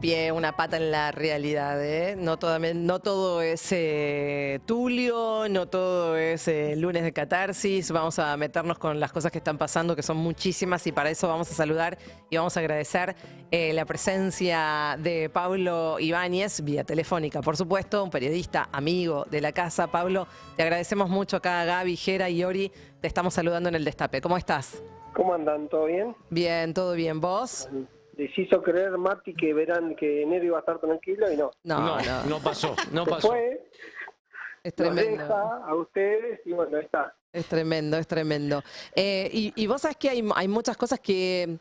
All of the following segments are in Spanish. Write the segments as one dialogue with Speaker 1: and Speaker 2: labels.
Speaker 1: Pie, una pata en la realidad, ¿eh? No todo es Tulio, no todo es lunes de catarsis. Vamos a meternos con las cosas que están pasando, que son muchísimas, y para eso vamos a saludar y vamos a agradecer la presencia de Pablo Ibáñez, vía telefónica, por supuesto, un periodista, amigo de la casa. Pablo, te agradecemos mucho acá, Gaby, Jera y Ori. Te estamos saludando en el Destape. ¿Cómo estás?
Speaker 2: ¿Cómo andan? ¿Todo bien?
Speaker 1: Bien, todo bien. ¿Vos?
Speaker 2: Les hizo creer Mati que verán que enero iba a estar tranquilo y no.
Speaker 1: No,
Speaker 3: No,
Speaker 1: no,
Speaker 3: no pasó, no
Speaker 2: Se
Speaker 3: pasó.
Speaker 2: fue,
Speaker 1: es
Speaker 2: los
Speaker 1: tremendo.
Speaker 2: deja a ustedes y bueno, ahí está.
Speaker 1: Es tremendo, es tremendo. Y vos sabés que hay muchas cosas que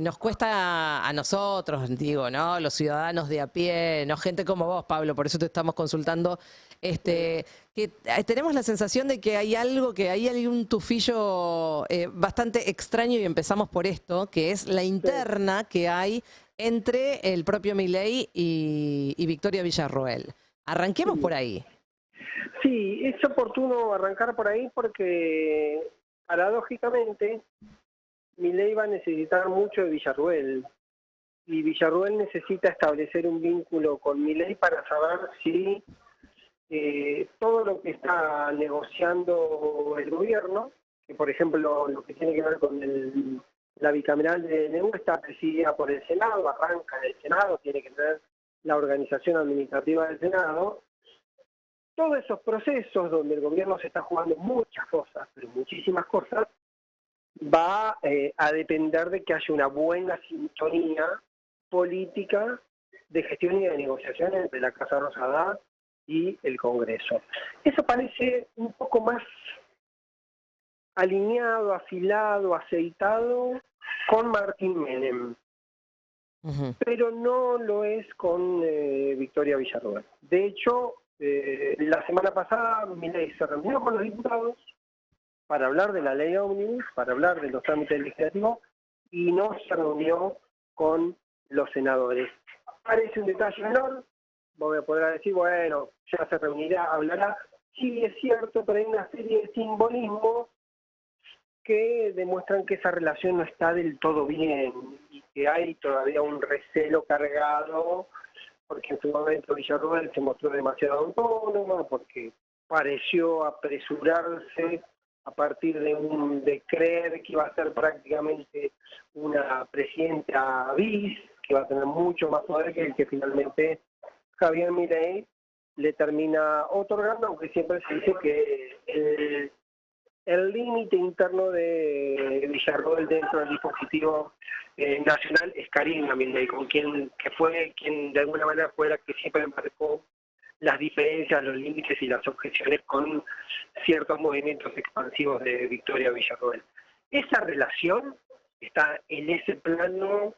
Speaker 1: nos cuesta a nosotros, digo, ¿no? Los ciudadanos de a pie, no gente como vos, Pablo, por eso te estamos consultando, que tenemos la sensación de que hay algo, que hay un tufillo bastante extraño, y empezamos por esto, que es la
Speaker 2: Sí,
Speaker 1: interna que hay entre el propio Milei y Victoria Villarroel. Arranquemos
Speaker 2: sí.
Speaker 1: por ahí.
Speaker 2: Sí, es oportuno arrancar por ahí porque paradójicamente Milei va a necesitar mucho de Villarruel y Villarruel necesita establecer un vínculo con Milei para saber si todo lo que está negociando el gobierno, que por ejemplo lo que tiene que ver con la bicameral de DNU está presidida por el Senado, arranca en el Senado, tiene que tener la organización administrativa del Senado. Todos esos procesos donde el gobierno se está jugando muchas cosas, pero muchísimas cosas, va a depender de que haya una buena sintonía política de gestión y de negociación entre la Casa Rosada y el Congreso. Eso parece un poco más alineado, afilado, aceitado con Martín Menem,
Speaker 1: Ujú.
Speaker 2: pero no lo es con Victoria Villarroel. De hecho, la semana pasada Milei se reunió con los diputados para hablar de la ley ómnibus, para hablar de los trámites legislativos, y no se reunió con los senadores. Parece un detalle menor, vos me podrás decir, bueno, ya se reunirá, hablará. Sí, es cierto, pero hay una serie de simbolismos que demuestran que esa relación no está del todo bien y que hay todavía un recelo cargado, porque en su momento Villarroel se mostró demasiado autónoma, porque pareció apresurarse a partir de creer que iba a ser prácticamente una presidenta bis, que iba a tener mucho más poder que el que finalmente Javier Milei le termina otorgando, aunque siempre se dice que el límite interno de Villarroel dentro del dispositivo nacional es Karina Milei, que fue quien de alguna manera fue la que siempre marcó las diferencias, los límites y las objeciones con ciertos movimientos expansivos de Victoria Villarroel. Esa relación está en ese plano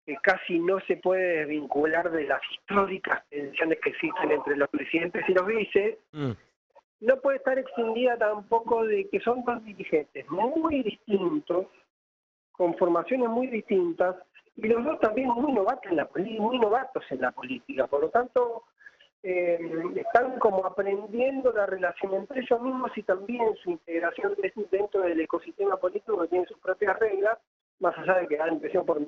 Speaker 2: que casi no se puede desvincular de las históricas tensiones que existen entre los presidentes y los vices. No puede estar extendida tampoco de que son dos dirigentes muy distintos, con formaciones muy distintas, y los dos también muy novatos en la política. Por lo tanto, están como aprendiendo la relación entre ellos mismos y también su integración dentro del ecosistema político, que tiene sus propias reglas, más allá de que da la impresión por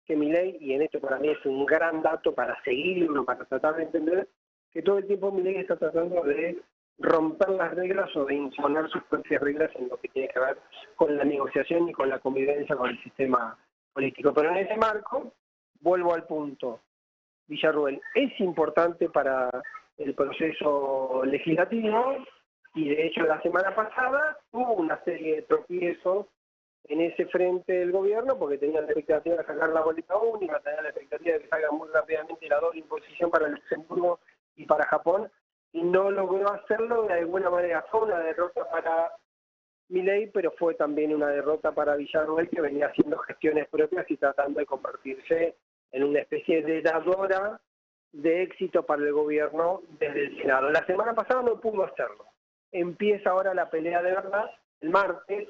Speaker 2: que Milei, y en esto para mí es un gran dato para seguirlo, para tratar de entender, que todo el tiempo Milei está tratando de romper las reglas o de imponer sus propias reglas en lo que tiene que ver con la negociación y con la convivencia con el sistema político. Pero en ese marco, vuelvo al punto, Villarruel es importante para el proceso legislativo y de hecho la semana pasada hubo una serie de tropiezos en ese frente del gobierno porque tenían la expectativa de sacar la boleta única, tenían la expectativa de que salga muy rápidamente la doble imposición para Luxemburgo y para Japón, y no logró hacerlo. De alguna manera fue una derrota para Milei, pero fue también una derrota para Villarroel, que venía haciendo gestiones propias y tratando de convertirse en una especie de dadora de éxito para el gobierno desde el Senado. La semana pasada no pudo hacerlo. Empieza ahora la pelea de verdad el martes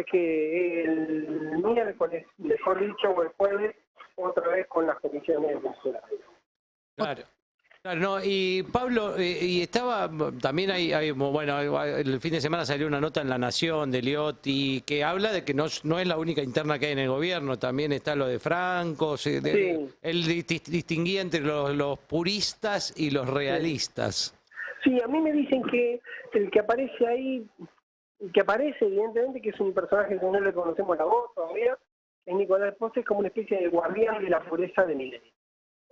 Speaker 2: que el miércoles, mejor dicho, o el jueves, otra vez con las comisiones nacionales.
Speaker 3: Claro. Claro, no, y Pablo, y estaba, también bueno, el fin de semana salió una nota en La Nación de Liotti que habla de que no es la única interna que hay en el gobierno, también está lo de Franco,
Speaker 2: Sí,
Speaker 3: él distinguía entre los puristas y los
Speaker 2: sí.
Speaker 3: realistas.
Speaker 2: Sí, a mí me dicen que el que aparece ahí, el que aparece evidentemente, que es un personaje que no le conocemos la voz todavía, es Nicolás Pose, es como una especie de guardián de la pureza de Milei.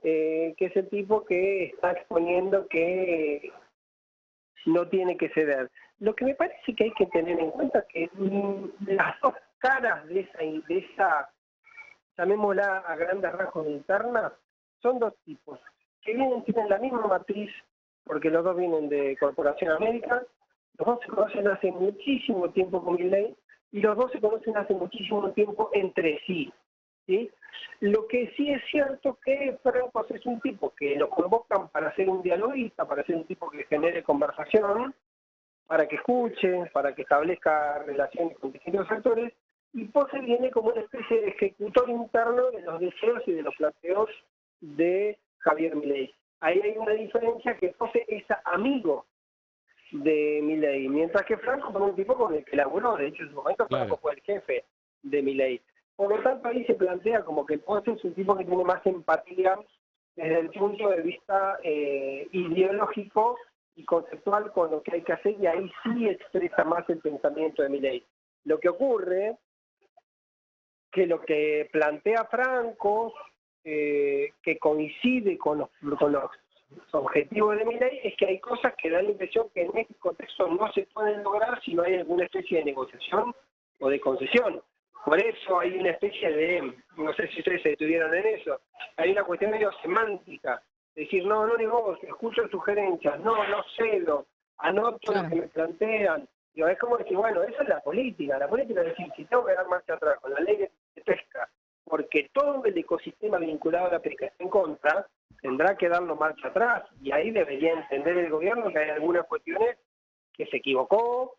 Speaker 2: Que es el tipo que está exponiendo que no tiene que ceder. Lo que me parece que hay que tener en cuenta es que las dos caras de esa, llamémosla a grandes rasgos interna, son dos tipos, que tienen la misma matriz, porque los dos vienen de Corporación América, los dos se conocen hace muchísimo tiempo con Milei, y los dos se conocen hace muchísimo tiempo entre sí. ¿Sí? Lo que sí es cierto que Franco es un tipo que lo convocan para ser un dialoguista, para ser un tipo que genere conversación, para que escuche, para que establezca relaciones con distintos actores, y Pose viene como una especie de ejecutor interno de los deseos y de los planteos de Javier Milei. Ahí hay una diferencia, que Pose es amigo de Milei, mientras que Franco fue un tipo con el que laburó. De hecho, en su momento Franco
Speaker 3: Claro,
Speaker 2: fue el jefe de Milei. Por lo tanto, ahí se plantea como que Pose es un tipo que tiene más empatía desde el punto de vista ideológico y conceptual con lo que hay que hacer, y ahí sí expresa más el pensamiento de Milei. Lo que ocurre, que lo que plantea Franco, que coincide con los objetivos de Milei, es que hay cosas que dan la impresión que en este contexto no se pueden lograr si no hay alguna especie de negociación o de concesión. Por eso hay una especie de, no sé si ustedes se detuvieron en eso, hay una cuestión medio semántica, decir, no negocio, escucho sugerencias, no cedo, anoto lo que
Speaker 1: Claro.
Speaker 2: me plantean. Digo, es como decir, bueno, esa es la política es decir, si tengo que dar marcha atrás con la ley de pesca, porque todo el ecosistema vinculado a la pesca está en contra, tendrá que darlo marcha atrás, y ahí debería entender el gobierno que hay algunas cuestiones que se equivocó,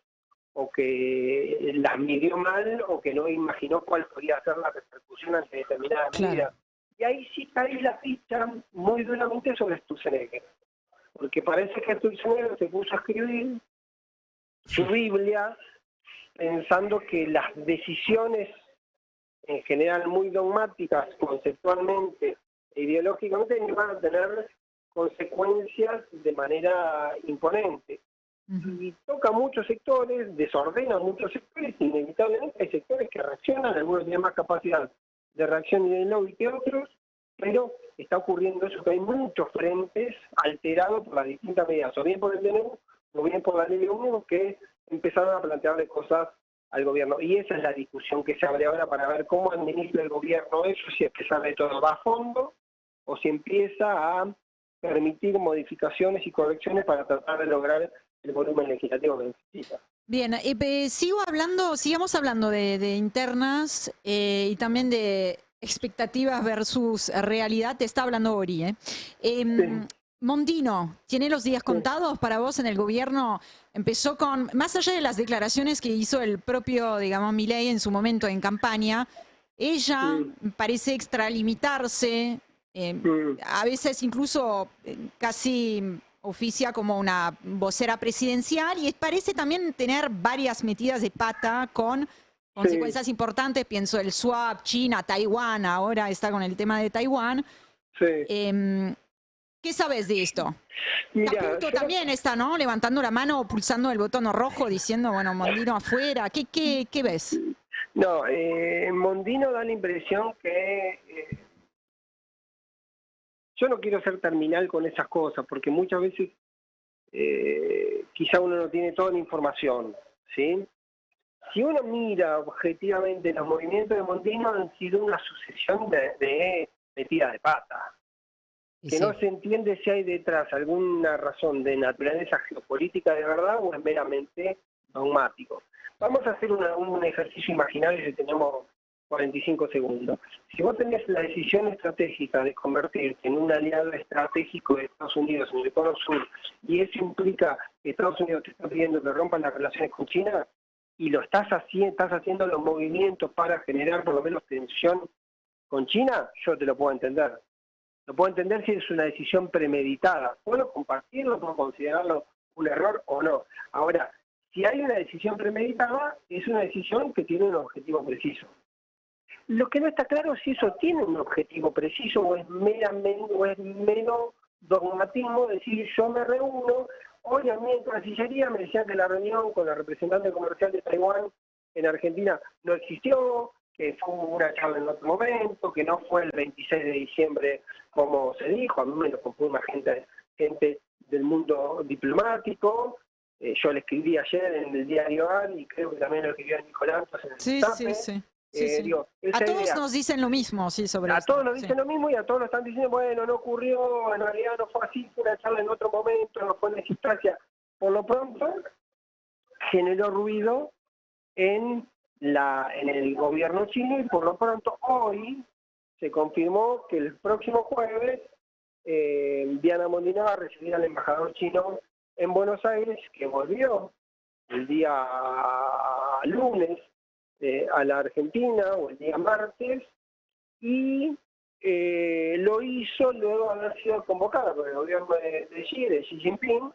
Speaker 2: o que las midió mal, o que no imaginó cuál podría ser la repercusión ante determinadas
Speaker 1: Claro.
Speaker 2: medidas. Y ahí sí cae la ficha muy duramente sobre Sturzenegger, porque parece que Sturzenegger se puso a escribir su Biblia pensando que las decisiones, en general muy dogmáticas, conceptualmente e ideológicamente, van a tener consecuencias de manera imponente.
Speaker 1: Ujú.
Speaker 2: Y toca muchos sectores, desordena muchos sectores, inevitablemente hay sectores que reaccionan, algunos tienen más capacidad de reacción y de lobby que otros, pero está ocurriendo eso, que hay muchos frentes alterados por las distintas medidas, o bien por el DNU, o bien por la ley de ómnibus, que empezaron a plantearle cosas al gobierno. Y esa es la discusión que se abre ahora para ver cómo administra el gobierno eso, si a pesar de todo va a fondo, o si empieza a permitir modificaciones y correcciones para tratar de lograr el volumen legislativo que necesita.
Speaker 4: Bien, sigamos hablando de internas y también de expectativas versus realidad. Te está hablando Ori.
Speaker 2: Sí,
Speaker 4: Mondino, ¿tiene los días
Speaker 2: sí,
Speaker 4: contados para vos en el gobierno? Empezó con, más allá de las declaraciones que hizo el propio, digamos, Milei en su momento en campaña, ella
Speaker 2: mm,
Speaker 4: parece extralimitarse,
Speaker 2: mm,
Speaker 4: a veces incluso casi oficia como una vocera presidencial y parece también tener varias metidas de pata con
Speaker 2: sí,
Speaker 4: consecuencias importantes. Pienso el swap, China, Taiwán, ahora está con el tema de Taiwán.
Speaker 2: sí.
Speaker 4: Em, ¿Qué sabes de esto?
Speaker 2: Mira,
Speaker 4: Caputo
Speaker 2: yo lo,
Speaker 4: también está, ¿no? Levantando la mano o pulsando el botón rojo diciendo, bueno, Mondino afuera. ¿Qué ves?
Speaker 2: no, Mondino da la impresión que yo no quiero ser terminal con esas cosas, porque muchas veces quizá uno no tiene toda la información, ¿sí? Si uno mira objetivamente, los movimientos de Mondino han sido una sucesión de metidas de pata,
Speaker 1: Y
Speaker 2: que no
Speaker 1: sí.
Speaker 2: se entiende si hay detrás alguna razón de naturaleza geopolítica de verdad o es meramente dogmático. Vamos a hacer un ejercicio imaginario si tenemos 45 segundos. Si vos tenés la decisión estratégica de convertirte en un aliado estratégico de Estados Unidos en el Cono Sur, y eso implica que Estados Unidos te está pidiendo que rompan las relaciones con China, y lo estás haciendo los movimientos para generar por lo menos tensión con China, yo te lo puedo entender. Lo puedo entender si es una decisión premeditada. Puedo compartirlo, puedo considerarlo un error o no. Ahora, si hay una decisión premeditada, es una decisión que tiene un objetivo preciso. Lo que no está claro es si eso tiene un objetivo preciso o es menos dogmatismo, decir yo me reúno. Hoy a mí en Cancillería me decían que la reunión con la representante comercial de Taiwán en Argentina no existió, que fue una charla en otro momento, que no fue el 26 de diciembre como se dijo, a mí me lo confirma gente del mundo diplomático. Yo le escribí ayer en el diario AR y creo que también lo escribió Nicolás en el
Speaker 4: Sí,
Speaker 2: Destape.
Speaker 4: sí. Sí.
Speaker 2: Digo,
Speaker 4: A todos
Speaker 2: idea,
Speaker 4: nos dicen lo mismo, sí, sobre
Speaker 2: a
Speaker 4: esto.
Speaker 2: todos nos dicen lo mismo y a todos nos están diciendo, bueno, no ocurrió, en realidad no fue así, fue una charla en otro momento, no fue en esa instancia. Por lo pronto, generó ruido en el gobierno chino y por lo pronto hoy se confirmó que el próximo jueves Diana Mondino va a recibir al embajador chino en Buenos Aires, que volvió el día lunes a la Argentina, o el día martes, y lo hizo luego de haber sido convocada por el gobierno de Xi Jinping,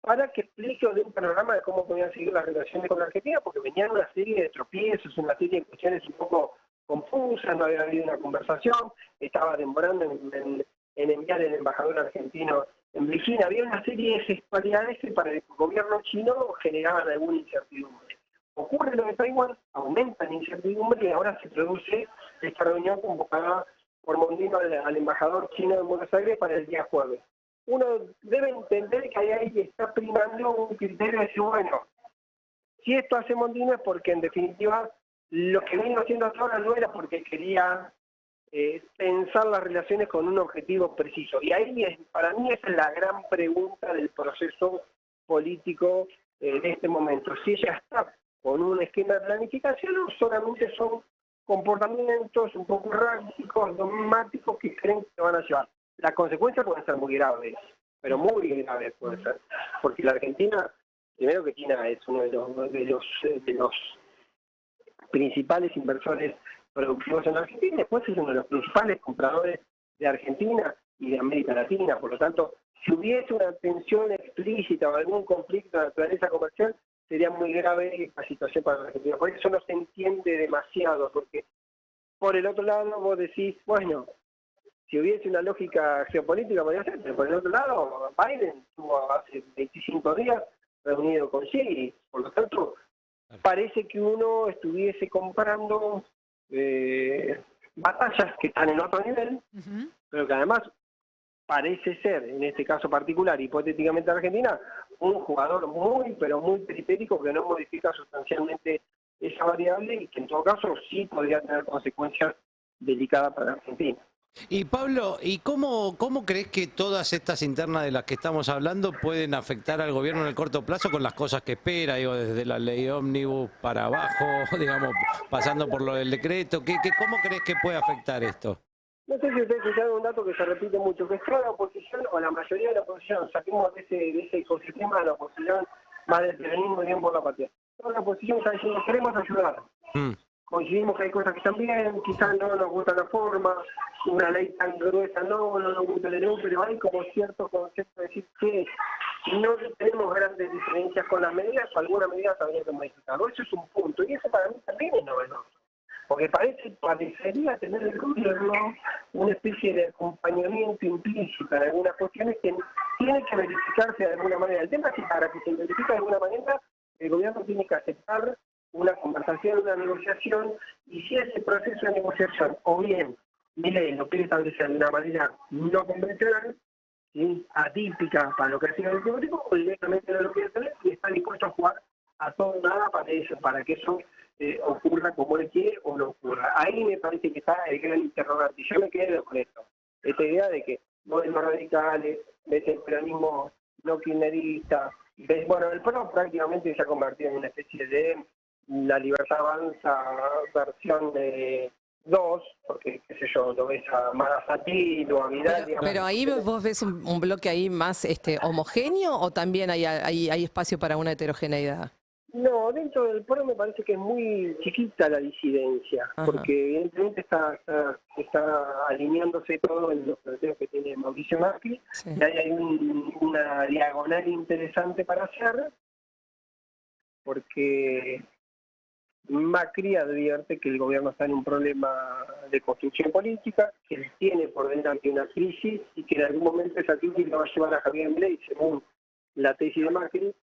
Speaker 2: para que explique un panorama de cómo podían seguir las relaciones con la Argentina, porque venían una serie de tropiezos, una serie de cuestiones un poco confusas, no había habido una conversación, estaba demorando en enviar el embajador argentino en Virginia, había una serie de sexualidades que para el gobierno chino generaban alguna incertidumbre. Ocurre lo de Taiwán, aumenta la incertidumbre y ahora se produce esta reunión convocada por Mondino al embajador chino en Buenos Aires para el día jueves. Uno debe entender que ahí está primando un criterio de decir, bueno, si esto hace Mondino es porque en definitiva lo que vino haciendo hasta ahora no era porque quería pensar las relaciones con un objetivo preciso. Y ahí para mí esa es la gran pregunta del proceso político de este momento. Si ella está con un esquema de planificación o solamente son comportamientos un poco erráticos, dogmáticos que creen que van a llevar. Las consecuencias pueden ser muy graves, pero muy graves pueden ser. Porque la Argentina, primero que China es uno de los principales inversores productivos en Argentina, después es uno de los principales compradores de Argentina y de América Latina. Por lo tanto, si hubiese una tensión explícita o algún conflicto de naturaleza comercial, sería muy grave esta situación para la Argentina. Por eso no se entiende demasiado, porque por el otro lado vos decís, bueno, si hubiese una lógica geopolítica podría ser, pero por el otro lado Biden estuvo hace 25 días reunido con Xi, por lo tanto parece que uno estuviese comprando batallas que están en otro nivel, pero que además parece ser, en este caso particular, hipotéticamente Argentina, un jugador muy, pero muy periférico que no modifica sustancialmente esa variable y que en todo caso sí podría tener consecuencias delicadas para Argentina.
Speaker 3: Y Pablo, ¿y cómo crees que todas estas internas de las que estamos hablando pueden afectar al gobierno en el corto plazo con las cosas que espera, digo, desde la ley ómnibus para abajo, digamos, pasando por lo del decreto? ¿Cómo crees que puede afectar esto?
Speaker 2: No sé si ustedes escucharon un dato que se repite mucho, que es toda la oposición, o la mayoría de la oposición, saquemos de ese ecosistema de la oposición más del peronismo y bien por la patria. Toda la oposición está diciendo, queremos ayudar. Coincidimos que hay cosas que están bien, quizás no nos gusta la forma, una ley tan gruesa no nos gusta la ley, pero hay como cierto concepto de decir que no tenemos grandes diferencias con las medidas, o algunas medidas habría que modificarlo. Eso es un punto, y eso para mí también es novedoso. Porque parecería tener el gobierno una especie de acompañamiento implícito en algunas cuestiones que tienen que verificarse de alguna manera. El tema es que para que se verifique de alguna manera, el gobierno tiene que aceptar una conversación, una negociación, y si ese proceso de negociación, o bien, Milei lo quiere establecer de una manera no convencional, ¿sí?, atípica para lo que ha sido el político, o directamente no lo quiere tener y está dispuesto a jugar a todo nada para que eso ocurra como él quiere o no ocurra. Ahí me parece que está el gran interrogante. Yo me quedo con esto. Esta idea de que modelos radicales, ves el peronismo no kirchnerista, ves, bueno, el PRO prácticamente se ha convertido en una especie de La Libertad Avanza versión 2, porque, qué sé yo, lo ves a Marazzatil o a Vidal.
Speaker 1: Pero ahí vos ves un bloque ahí más homogéneo, o también hay espacio para una heterogeneidad.
Speaker 2: No, dentro del PRO me parece que es muy chiquita la disidencia,
Speaker 1: Ajá.
Speaker 2: porque evidentemente está alineándose todo en los planteos que tiene Mauricio Macri,
Speaker 1: Sí.
Speaker 2: y ahí hay una diagonal interesante para hacer, porque Macri advierte que el gobierno está en un problema de construcción política, que él tiene por delante una crisis y que en algún momento esa crisis lo va a llevar a Javier Milei, según la tesis de Macri,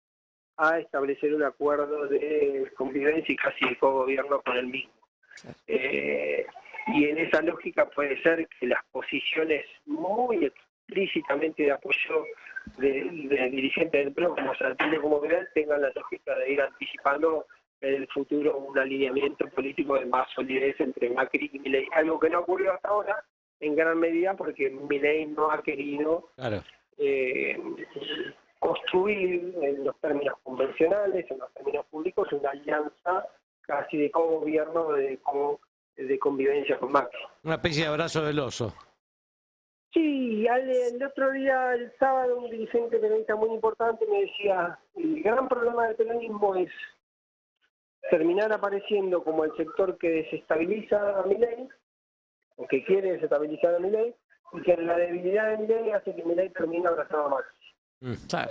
Speaker 2: a establecer un acuerdo de convivencia y casi de cogobierno con el mismo. Y en esa lógica puede ser que las posiciones muy explícitamente de apoyo de dirigentes del PRO, como Santino como Vidal, tengan la lógica de ir anticipando en el futuro un alineamiento político de más solidez entre Macri y Milei, algo que no ocurrió hasta ahora en gran medida porque Milei no ha querido
Speaker 3: Claro.
Speaker 2: construir en los términos convencionales, en los términos públicos, una alianza casi de cogobierno, de convivencia con Macri.
Speaker 3: Una especie de abrazo del oso.
Speaker 2: Sí, el otro día, el sábado, un dirigente peronista muy importante me decía, el gran problema del peronismo es terminar apareciendo como el sector que desestabiliza a Milei, o que quiere desestabilizar a Milei, y que la debilidad de Milei hace que Milei termine abrazado a Macri.
Speaker 1: Claro.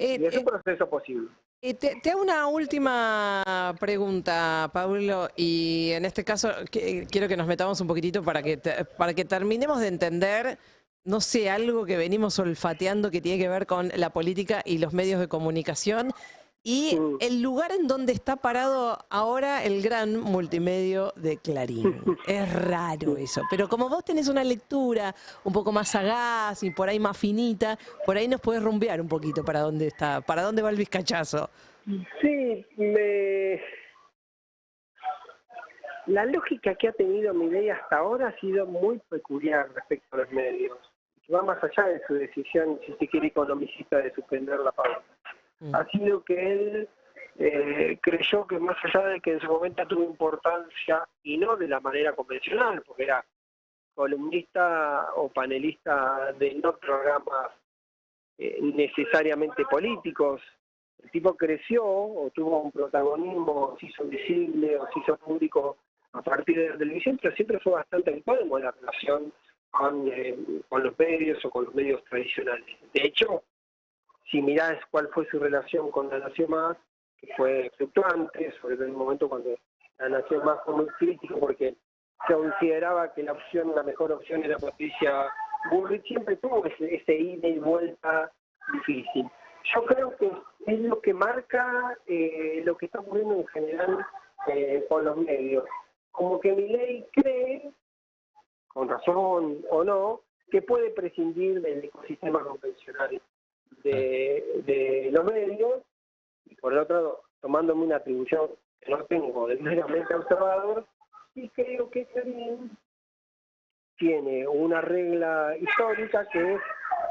Speaker 2: Y es un proceso posible.
Speaker 1: Te hago una última pregunta, Pablo, y en este caso quiero que nos metamos un poquitito para que terminemos de entender, no sé, algo que venimos olfateando que tiene que ver con la política y los medios de comunicación y el lugar en donde está parado ahora el gran multimedio de Clarín. Es raro eso, pero como vos tenés una lectura un poco más sagaz y por ahí más finita, por ahí nos podés rumbear un poquito para dónde está, para dónde va el vizcachazo.
Speaker 2: Sí, la lógica que ha tenido Milei hasta ahora ha sido muy peculiar respecto a los medios. Va más allá de su decisión, si se quiere, economicista de suspender la pauta. Ha sido que él creyó que más allá de que en su momento tuvo importancia, y no de la manera convencional, porque era columnista o panelista de no programas necesariamente políticos, el tipo creció o tuvo un protagonismo, se hizo visible o se hizo público a partir de la televisión, pero siempre fue bastante habitual en buena relación con los medios o con los medios tradicionales. De hecho, si mirás cuál fue su relación con La Nación Más, que fue fluctuante, sobre todo en el momento cuando La Nación Más fue muy crítico porque se consideraba que la mejor opción era Patricia Bullrich, siempre tuvo ese ida y vuelta difícil. Yo creo que es lo que marca lo que está ocurriendo en general con los medios. Como que Milei cree, con razón o no, que puede prescindir del ecosistema convencional de los medios, y por el otro lado, tomándome una atribución que no tengo de meramente observador, y creo que Clarín tiene una regla histórica que es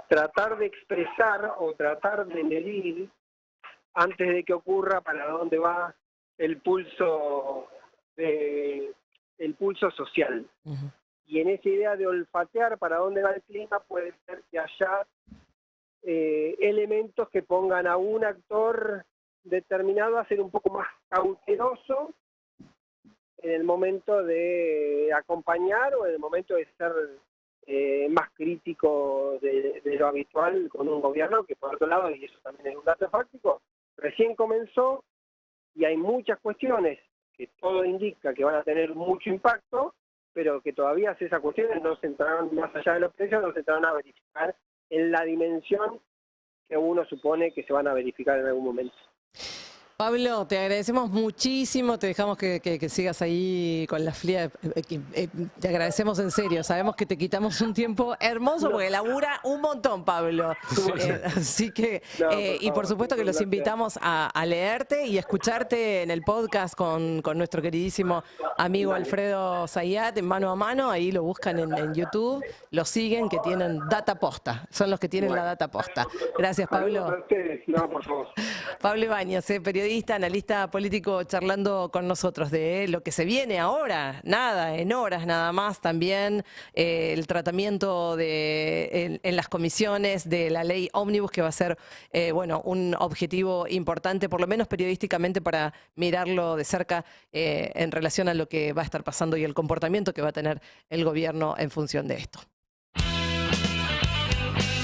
Speaker 2: tratar de expresar o tratar de medir antes de que ocurra para dónde va el pulso social.
Speaker 1: Uh-huh.
Speaker 2: Y en esa idea de olfatear para dónde va el clima puede ser que haya elementos que pongan a un actor determinado a ser un poco más cauteloso en el momento de acompañar o en el momento de ser más crítico de lo habitual con un gobierno que, por otro lado, y eso también es un dato fáctico, recién comenzó y hay muchas cuestiones que todo indica que van a tener mucho impacto, pero que todavía esas cuestiones no se entraron más allá de los precios, no se entraron a verificar en la dimensión que uno supone que se van a verificar en algún momento.
Speaker 1: Pablo, te agradecemos muchísimo, te dejamos que sigas ahí con la fría, te agradecemos en serio, sabemos que te quitamos un tiempo hermoso porque labura un montón, Pablo. Así que, y por supuesto que los invitamos a leerte y a escucharte en el podcast con nuestro queridísimo amigo Alfredo Zayat en Mano a Mano, ahí lo buscan en YouTube, lo siguen, que tienen data posta, son los que tienen la data posta. Gracias, Pablo.
Speaker 2: No, por favor.
Speaker 1: Pablo Ibáñez, periodista periodista, analista político, charlando con nosotros de lo que se viene ahora, nada, en horas nada más también, el tratamiento en las comisiones de la ley Ómnibus, que va a ser bueno, un objetivo importante, por lo menos periodísticamente, para mirarlo de cerca en relación a lo que va a estar pasando y el comportamiento que va a tener el gobierno en función de esto.